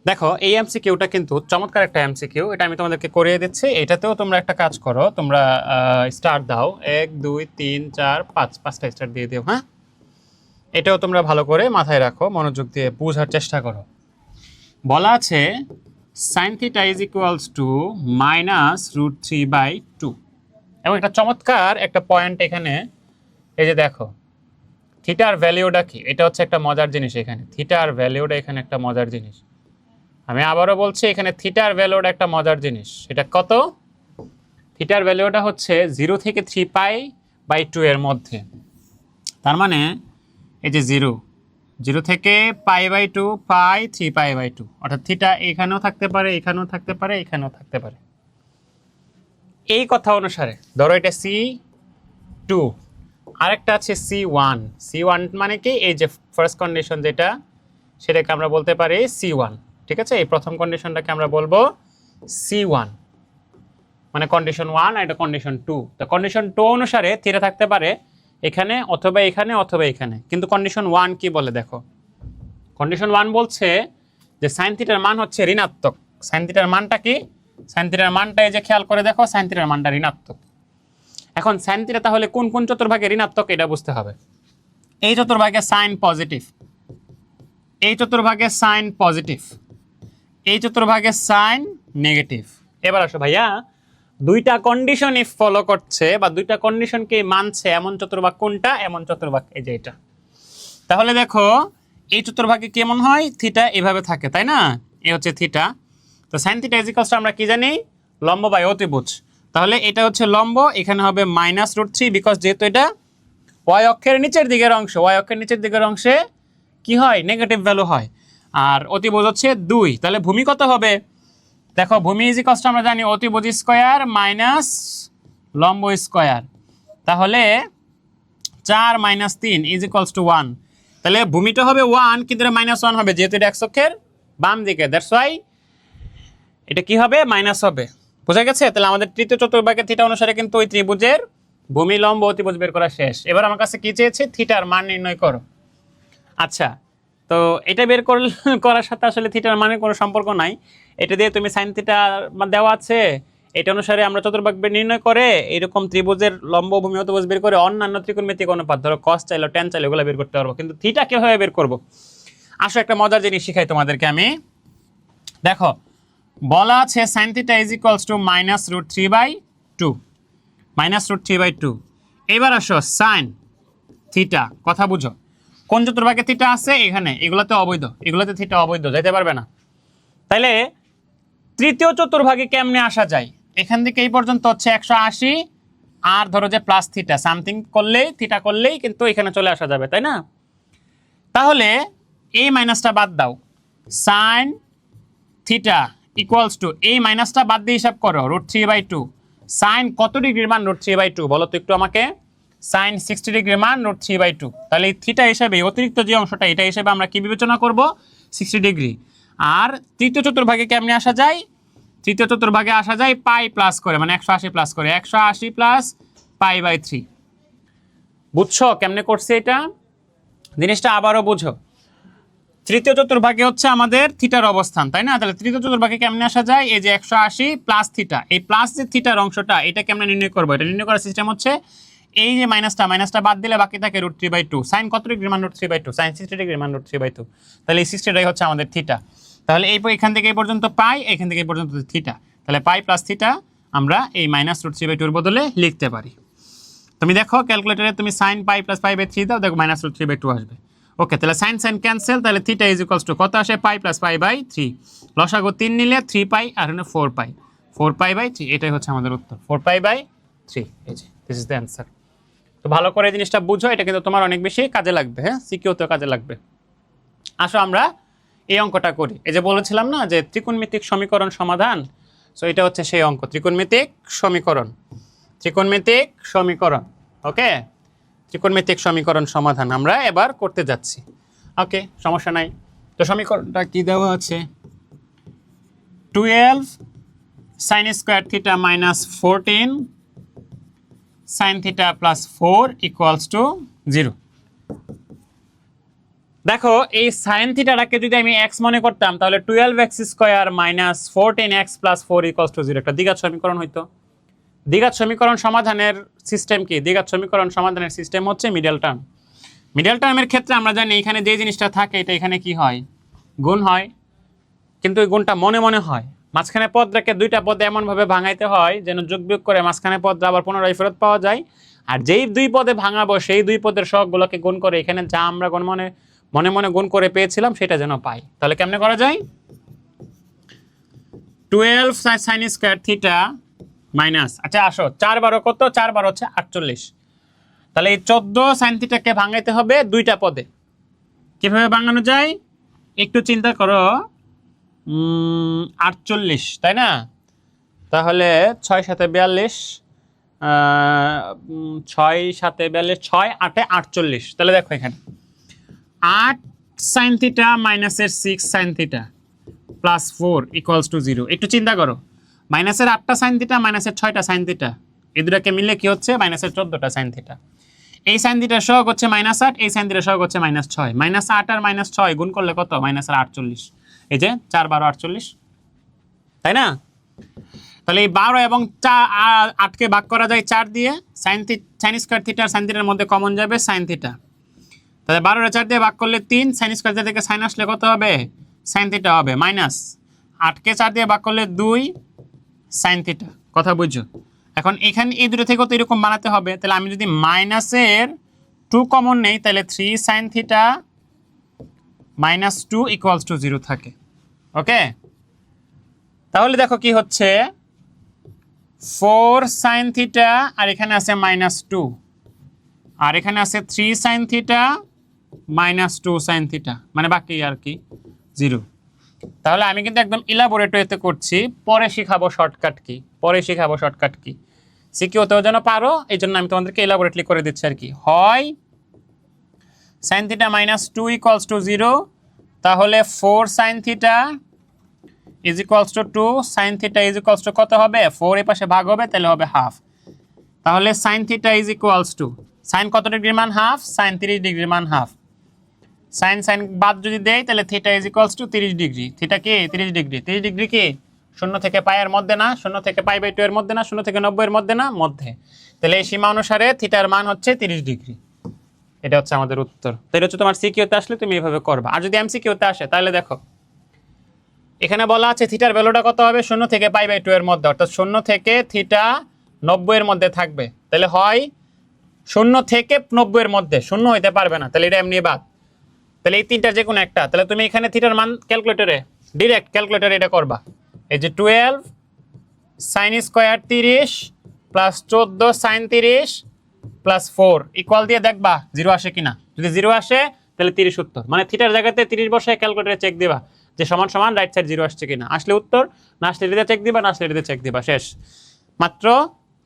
দেখো এই এমসিকিউটা কিন্তু চমৎকার একটা এমসিকিউ, এটা আমি তোমাদেরকে করিয়ে দিচ্ছি। এটাতেও তোমরা একটা কাজ করো, তোমরা স্টার দাও 1 2 3 4 5 5টা স্টার দিয়ে দিও। হ্যাঁ, এটাও তোমরা ভালো করে মাথায় রাখো, মনোযোগ দিয়ে বোঝার চেষ্টা করো। বলা আছে sin theta is equals two -√3/2, এবং একটা চমৎকার একটা পয়েন্ট এখানে, এই যে দেখো থিটার ভ্যালিউটা কি, এটা হচ্ছে একটা মজার জিনিস। এখানে থিটার ভ্যালিউটা এখানে একটা মজার জিনিস। আমি আবারও বলছি, এখানে থিটার ভ্যালুটা একটা মজার জিনিস। এটা কত? থিটার ভ্যালুটা হচ্ছে 0 থেকে 3π/2 এর মধ্যে। তার মানে এই যে 0 থেকে π/2 3π/2, অর্থাৎ থিটা এখানেও থাকতে পারে, এখানেও থাকতে পারে, এখানেও থাকতে পারে। এই কথা অনুসারে ধরো এটা C2, আরেকটা আছে C1। C1 মানে কি, এই যে ফার্স্ট কন্ডিশন যেটা, সেটাকে আমরা বলতে পারি C1। ঠিক আছে, এই প্রথম কন্ডিশনটাকে আমরা বলবো C1, মানে কন্ডিশন 1 আর এটা কন্ডিশন 2। তো কন্ডিশন 2 অনুসারে থিটা থাকতে পারে এখানে অথবা এখানে অথবা এখানে। কিন্তু কন্ডিশন 1 কি বলে দেখো, কন্ডিশন 1 বলছে যে সাইন থিটার মান হচ্ছে ঋণাত্মক। সাইন থিটার মানটা কি? সাইন থিটার মানটা এই যে খেয়াল করে দেখো, সাইন থিটার মানটা ঋণাত্মক। এখন সাইন থিটা তাহলে কোন কোন চতুর্ভাগে ঋণাত্মক এটা বুঝতে হবে। এই চতুর্ভাগে সাইন পজিটিভ, এই চতুর্ভাগে সাইন পজিটিভ, এই চতুর্ভাগে সাইন নেগেটিভ। এবার আসো ভাইয়া, দুইটা কন্ডিশন ইফ ফলো করছে বা দুইটা কন্ডিশনকে মানছে এমন চতুর্ভাগ কোনটা? এমন চতুর্ভাগ এই যে এটা। তাহলে দেখো এই চতুর্ভাগে কেমন হয়, থিটা এভাবে থাকে, তাই না? এই হচ্ছে থিটা। তো sign theta is equals two আমরা কি জানি, লম্ব বাই অতিভুজ। তাহলে এটা হচ্ছে লম্ব, এখানে হবে -√3, বিকজ যেহেতু এটা ওয়াই অক্ষের নিচের দিকের অংশ, ওয়াই অক্ষের নিচের দিকের অংশে কি হয়, নেগেটিভ ভ্যালু হয়। আর অতিভুজ হচ্ছে 2, তাহলে ভূমি কত হবে? দেখো ভূমি ইজ ইকুয়ালস টু আমরা জানি অতিভুজ স্কয়ার মাইনাস লম্ব স্কয়ার। তাহলে 4 - 3 ইজ ইকুয়ালস টু 1। তাহলে ভূমিটা হবে 1, কিন্তু এটা -1 হবে যেহেতু এটা এক্স অক্ষের বাম দিকে, দ্যাটস ওয়াই এটা কি হবে, মাইনাস হবে। বুঝা গেছে? তাহলে আমাদের তৃতীয় চতুর্ভাগের থিটা অনুসারে কিন্তু ওই ত্রিভুজের ভূমি লম্ব অতিভুজ বের করা শেষ। এবার আমার কাছে কি চেয়েছে, থিটার মান নির্ণয় করো। আচ্ছা, তো এটা বের করার সাথে আসলে থিটার মানের কোনো সম্পর্ক নাই। এটা দিয়ে তুমি সাইন থিটা দেওয়া আছে, এটা অনুসারে আমরা চতুর্ভাগ নির্ণয় করে এরকম ত্রিভুজের লম্ব ভূমি অতিভুজ বের করে অন্যান্য ত্রিকোণমিতিক অনুপাত, ধরো কস চাইলে ট্যান চাইলে ওগুলো বের করতে পারবো, কিন্তু থিটা কিভাবে বের করবো? আসো একটা মজার জিনিস শিখাই তোমাদেরকে আমি। দেখো বলা আছে sign theta is equals two -√3/2, -√3/2। এবার আসো সাইন থিটা, কথা বুঝো, কোন চতুর্ভাগে থিটা আছে? এখানে, এগুলোতে অবৈধ, এগুলোতে থিটা অবৈধ, যাইতে পারবে না। তাইলে তৃতীয় চতুর্ভাগে কেমনে আসা যায়? এখান থেকে এই পর্যন্ত হচ্ছে 180, আর ধরো যে প্লাস থিটা সামথিং করলেই, থিটা করলেই কিন্তু এখানে চলে আসা যাবে, তাই না? তাহলে এই মাইনাসটা বাদ দাও, সাইন থিটা ইকুয়ালস টু এই মাইনাসটা বাদ দিয়ে হিসাব করো √3/2। সাইন কত ডিগ্রির মান √3/2 বলো তো একটু আমাকে? সাইন 60 ডিগ্রির মান √3/2। তাহলে এই থিটা হিসাবে অতিরিক্ত যে অংশটা, এটা হিসেবে আমরা কি বিবেচনা করব, 60 ডিগ্রি। আর তৃতীয় চতুর্ভাগে কেমনে আসা যায়? তৃতীয় চতুর্ভাগে আসা যায় পাই প্লাস করে, মানে 180 প্লাস করে, 180 প্লাস π/3। বুঝছো কেমনে করছে এটা? জিনিসটা আবারও বুঝো। তৃতীয় চতুর্ভাগে হচ্ছে আমাদের থিটার অবস্থান, তাই না? তাহলে তৃতীয় চতুর্ভাগে কেমনে আসা যায়, এই যে 180 প্লাস থিটা, এই প্লাস যে থিটার অংশটা, এটা কেমনে নির্ণয় করবো? এটা নির্ণয় করার সিস্টেম হচ্ছে এই যে মাইনাসটা বাদ দিলে বাকি থাকে √3/2। সাইন কত ডিগ্রির মান √3/2? সাইন 60 ডিগ্রির মান √3/2। তাহলে এই 60টাই হচ্ছে আমাদের থিটা। তাহলে এখান থেকে এই পর্যন্ত পাই, এখান থেকে এই পর্যন্ত থিটা। তাহলে পাই প্লাস থিটা আমরা এই -√3/2 বদলে লিখতে পারি। তুমি দেখো ক্যালকুলেটরে তুমি সাইন পাই প্লাস π/3 দাও, দেখো -√3/2 আসবে। ওকে, তাহলে সাইন সাইন ক্যান্সেল, তাহলে থিটা ইজ ইকুয়ালস টু কত আসে, পাই প্লাস π/3। লসাগু 3 নিলে 3π, আর হলো 4π, 4π/3। এটাই হচ্ছে আমাদের উত্তর, 4π/3। এই যে দিস ইজ দ্য অ্যান্সার। তো ভালো করে জিনিসটা বুঝো, এটা কিন্তু তোমার অনেক বেশি কাজে লাগবে। হ্যাঁ, সিকিউতেও কাজে লাগবে। আসো আমরা এই অঙ্কটা করি। এই যে বলেছিলাম না যে ত্রিকোণমিতিক সমীকরণ সমাধান, সো এটা হচ্ছে সেই অঙ্ক, ত্রিকোণমিতিক সমীকরণ, ত্রিকোণমিতিক সমীকরণ। ওকে, ত্রিকোণমিতিক সমীকরণ সমাধান আমরা এবার করতে যাচ্ছি। ওকে, সমস্যা নাই। তো সমীকরণটা কি দেওয়া আছে, 12 sin square theta minus 14 sin theta plus 4 equals to 0। দেখো এই সাইন থিটাটাকে যদি আমি এক্স মনে করতাম তাহলে 12x square minus 14x plus 4 equals to 0 একটা দ্বিঘাত সমীকরণ হইতো। দ্বিঘাত সমীকরণ সমাধানের সিস্টেম কি? দ্বিঘাত সমীকরণ সমাধানের সিস্টেম হচ্ছে মিডল টার্ম। মিডল টার্মের ক্ষেত্রে আমরা জানি এখানে যে জিনিসটা থাকে এটা এখানে কি হয়, গুণ হয়, কিন্তু এই গুণটা মনে মনে হয়। মাঝখানে পদ রেখে দুইটা পদে এমনভাবে ভাঙাইতে হয় যেন যোগ বিয়োগ করে মাঝখানে পদটা আবার পুনরায় ফেরত পাওয়া যায়। আর যেই দুই পদে ভাঙাবো সেই দুই পদের সহগগুলোকে গুণ করে এখানে যা আমরা মনে মনে গুণ করে পেয়েছিলাম সেটা যেন পাই। তাহলে কেমনে করা যায়? 12 সাইন স্কয়ার থিটা মাইনাস, আচ্ছা আসো 4 12 কত, 4 12 হচ্ছে 48। তাহলে এই 14 সাইন থিটাকে ভাঙাইতে হবে দুইটা পদে। কিভাবে ভাঙানো যায় একটু চিন্তা করো। 48 তাই না? তাহলে 6 7 42, 6 7 42, 6 8 48। তাহলে দেখো এখানে 8 সাইন থিটা মাইনাসের 6 sine theta plus 4 equals to 0। একটু চিন্তা করো, মাইনাসের 8টা সাইন থিটা মাইনাসের 6টা সাইন থিটা এই দুটাকে মিলে কি হচ্ছে? মাইনাসের 14টা সাইন থিটা। এই সাইন থিটার সহগ হচ্ছে -8, এই সাইন থিটার সহগ হচ্ছে -6। -8 আর -6 গুণ করলে কত? -48। এই যে 4 12 48, তাই না? তাহলে এই 12 এবং 8কে ভাগ করা যায় 4 দিয়ে। সাইন স্কয়ার থিটা আর সাইন থিটার মধ্যে কমন যাবে সাইন থিটা। তাহলে 12 4 দিয়ে ভাগ করলে 3, সাইন স্কয়ার থিটা থেকে সাইন আসলে কত হবে? সাইন থিটা হবে। মাইনাস 8কে 4 দিয়ে ভাগ করলে 2 সাইন থিটা। কথা বুঝছো? এখন এখানে এই দুটো থেকে তো এরকম বানাতে হবে। তাহলে আমি যদি মাইনাসের 2 কমন নেই তাহলে 3 sine theta minus 2 equals to 0 থাকে। ওকে, তাহলে দেখো কি হচ্ছে, 4 সাইন থিটা আর এখানে আছে -2 আর এখানে আছে 3 সাইন থিটা -2 সাইন থিটা, মানে বাকি আর কি 0। তাহলে আমি কিন্তু একদম ইলাবোরেট ওয়েতে করছি, পরে শিখাবো শর্টকাট কি, সিকিউতেও যেন পারো এই জন্য আমি তোমাদেরকে ইলাবোরেটলি করে দিচ্ছি আর কি। হয় সাইন থিটা -2 ইকুয়ালস টু 0, তাহলে 4 sign theta is equals two 2 sign theta is equals two কত হবে? 4 এর পাশে ভাগ হবে তাহলে হবে হাফ। তাহলে sine theta is equals to, sine কত ডিগ্রির মান? হাফ। সাইন 30 ডিগ্রির মান হাফ। সাইন বাদ যদি দেয় তাহলে theta is equals to 30 degree. Theta কি? 30 ডিগ্রি। 30 ডিগ্রি কি 0 থেকে পাই এর মধ্যে না, 0 থেকে π/2 এর মধ্যে না, 0 থেকে 90 এর মধ্যে না, মধ্যে। তাহলে এই সীমা অনুসারে থিটার মান হচ্ছে 30 ডিগ্রি। এটা হচ্ছে আমাদের উত্তর। তাহলে হচ্ছে তোমার সিকিউতে আসলে তুমি এইভাবে করবা। আর যদি এমসিকিউতে আসে তাহলে দেখো এখানে বলা আছে থিটার ভ্যালুটা কত হবে? 0 থেকে π/2 এর মধ্যে, অর্থাৎ 0 থেকে থিটা 90 এর মধ্যে থাকবে। তাহলে হয় 0 থেকে 90 এর মধ্যে, 0 হইতে পারবে না, তাহলে এটা এমনি বাদ। তাহলে এই তিনটার যে কোনো একটা। তাহলে তুমি এখানে থিটার মান ক্যালকুলেটরে ডিরেক্ট ক্যালকুলেটরে এটা করবা। এই যে 12 sine square 30 plus 14 sine 30 plus 4 equal দিয়ে দেখবা 0 আসে কিনা। যদি 0 আসে তাহলে 30 উত্তর, মানে থিটার জায়গাতে 30 বসে ক্যালকুলেটরে চেক দিবা যে সমান সমান রাইট সাইড 0 আসছে কিনা। আসলে উত্তর, না আসলে এটাতে চেক দিবা, না আসলে এটাতে চেক দিবা, শেষ। মাত্র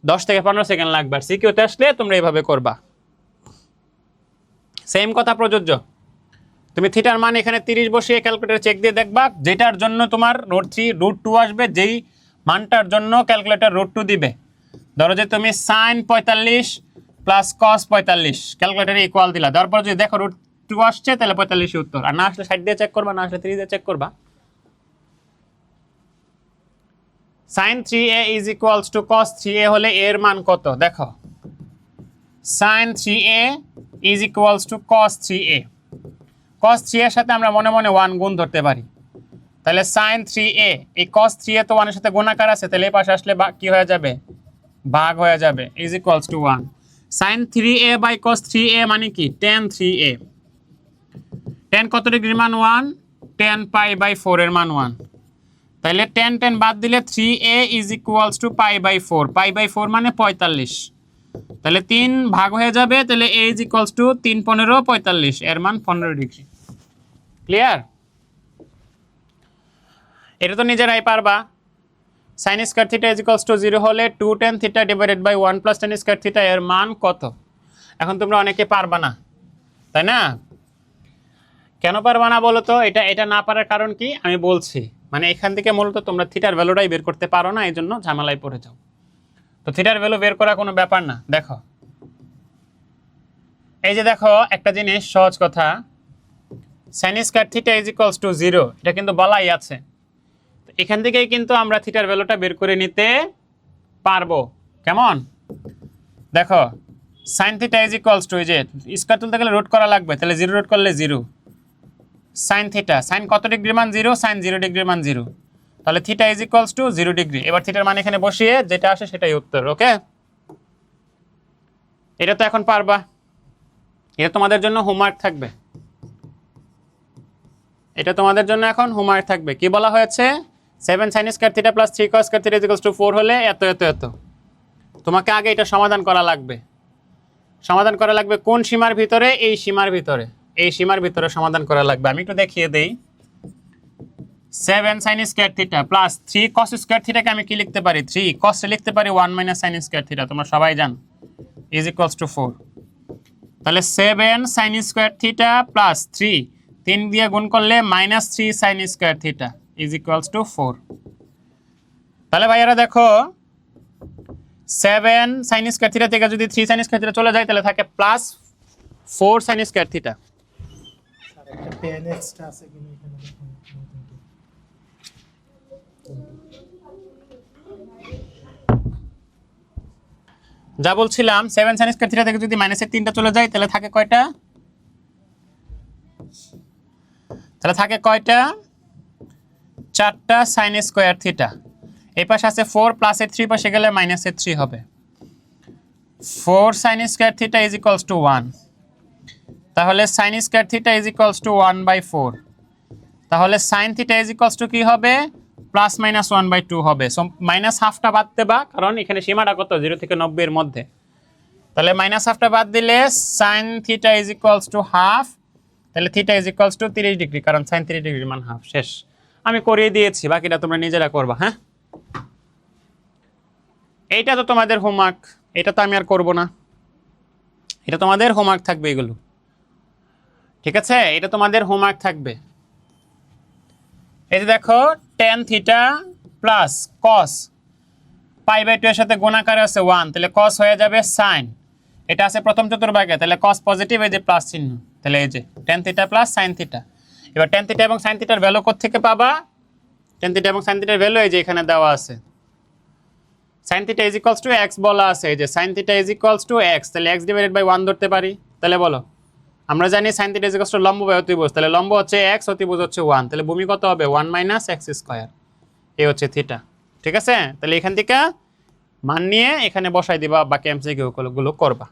10 থেকে 15 সেকেন্ড লাগবে। আর সিকিউতে আসলে তোমরা এইভাবে করবা। সেম কথা প্রযোজ্য। তুমি থিটার মান এখানে 30 বসিয়ে ক্যালকুলেটরে চেক দিয়ে দেখবা, যেটার জন্য তোমার √3 √2 আসবে, যেই মানটার জন্য ক্যালকুলেটর √2 দিবে। ধরো যে তুমি সাইন 45 প্লাস কস 45 ক্যালকুলেটরে ইকুয়াল দিলা, তারপর যদি দেখো √2 আসছে তাহলে 45 উত্তর। আর না আসলে 60 দিয়ে চেক করবা, না আসলে 30 দিয়ে চেক করবা। Sine 3a is equals to cos 3a হলে এর মান কত? দেখো sine 3a is equals to cos 3a। cos 3 এর সাথে আমরা মনে মনে 1 গুণ ধরতে পারি। তাহলে sin 3a, এই cos 3a তো 1 এর সাথে গুণাকার আছে, তাহলে এই পাশে আসলে কি হয়ে যাবে? ভাগ হয়ে যাবে, is equals to 1। sin 3a by cos 3a মানে কি? tan 3a। tan কত ডিগ্রির মান? 1। tan π/4 এর মান 1। তাহলে tan বাদ দিলে 3a ইজ ইকুয়ালস টু π/4। π/4 মানে 45। তাহলে 3 ভাগ হয়ে যাবে, তাহলে a ইজ ইকুয়ালস টু 3 15 45, এর মান 15 ডিগ্রি। ক্লিয়ার? এটা তো নিজেরাই পারবা। Sine square theta is equals to 0 হলে 2 tan theta divided by 1 plus tan square theta এর মান কত? এখন তোমরা অনেকে পারবা না, তাই না? কেন পারবা না বলো তো? এটা না পারার কারণ কি আমি বলছি। মানে এখান থেকে মূলত তোমরা থিটার ভ্যালুটাই বের করতে পারো না, এই জন্য ঝামেলায় পড়ে যাও। তো থিটার ভ্যালু বের করা কোনো ব্যাপার না। দেখো এই যে দেখো একটা জিনিস, সহজ কথা, sign square theta is equals to 0, এটা কিন্তু বলাই আছে। এখান থেকেই কিন্তু আমরা থিটার ভ্যালুটা বের করে নিতে পারবো। কেমন দেখো, sign theta is equals two, এই যে স্কয়ার তুলতে গেলে রুট করা লাগবে, তাহলে 0 রুট করলে 0, সাইন থিটা, সাইন কত ডিগ্রির মান 0, সাইন 0 ডিগ্রির মান 0, তাহলে theta is equals to 0 degree. এবার থিটার মান এখানে বসিয়ে যেটা আসে সেটাই উত্তর। ওকে, এটা তো এখন পারবা, এটা তোমাদের জন্য হোমওয়ার্ক থাকবে, এটা তোমাদের জন্য এখন হোমওয়ার্ক থাকবে। কি বলা হয়েছে, 7 sin square theta plus 3 cos square theta is equals two 4 হলে এত এত এত। তোমাকে আগে এটা সমাধান করা লাগবে, সমাধান করা লাগবে কোন সীমার ভিতরে, এই সীমার ভিতরে, এই সীমার ভিতরে সমাধান করা লাগবে। আমি একটু দেখিয়ে দেই, 7 sin square theta plus 3 cos square থিটাকে আমি কি লিখতে পারি, 3 cos লিখতে পারি 1 মাইনাস sin স্কয়ার থিটা, তোমরা সবাই জানো, ইজ ইকুয়ালস টু 4। তাহলে 7 sin স্কয়ার থিটা প্লাস 3 দিয়ে গুণ করলে minus 3 sin square theta is equals two 4। তাহলে ভাইয়ারা দেখো, 7 sin স্কয়ার থিটা থেকে যদি 3 sin স্কয়ার থিটা চলে যায় তাহলে থাকে plus 4 sin square theta. Sir একটা tan এক্সট্রা আছে কিনা এখানে দেখুন। যা বলছিলাম, 7 sin স্কয়ার থিটা থেকে যদি মাইনাসের 3টা চলে যায় তাহলে থাকে কয়টা, তাহলে থাকে কয়টা, 4টা sin স্কয়ার থিটা। এই পাশে আছে 4, প্লাসের 3 পাশে গেলে মাইনাসের 3 হবে, 4 sin square theta is equals to 1। তাহলে sin square theta is equals two 1/4। তাহলে sin theta is equals two কি হবে, প্লাস মাইনাস 1/2 হবে। সো মাইনাস হাফটা বাদ দেবা, কারণ এখানে সীমাটা কত, 0 থেকে 90 এর মধ্যে। তাহলে মাইনাস হাফটা বাদ দিলে sin theta is equals to half, তাহলে theta is equals to 30 degree, কারণ sin 30 ডিগ্রির মান হাফ। শেষ, আমি করিয়ে দিয়েছি, বাকিটা তোমরা নিজেরা করবা। হ্যাঁ, এইটা তো তোমাদের হোমওয়ার্ক, এটা তো আমি আর করব না, এটা তোমাদের হোমওয়ার্ক থাকবে এগুলো, ঠিক আছে, এটা তোমাদের হোমওয়ার্ক থাকবে। এই যে দেখো, tan থিটা প্লাস cos π/2 এর সাথে গুণাকারে আছে 1, তাহলে cos হয়ে যাবে sin, এটা আছে প্রথম চতুর্ভাগে, তাহলে cos পজিটিভ, এই যে প্লাস চিহ্ন, তাহলে এই যে tan theta plus sin theta. এবার tan থিটা এবং sin থিটার ভ্যালু কোথা থেকে পাবা, tan থিটা এবং sin থিটার ভ্যালু এই যে এখানে দেওয়া আছে, sin theta is equals two x বলা আছে, এই যে sin theta is equals two x, তাহলে x ডিভাইডেড বাই 1 ধরতে পারি। তাহলে বলো, আমরা জানি sin theta is equals two লম্ব বাই অতিভুজ, তাহলে লম্ব হচ্ছে x, অতিভুজ হচ্ছে 1, তাহলে ভূমি কত হবে 1 মাইনাস x স্কয়ার, এই হচ্ছে থিটা। ঠিক আছে, তাহলে এখান থেকে মান নিয়ে এখানে বসাই দিবা, বাকি এমসিকিউ গুলো করবা।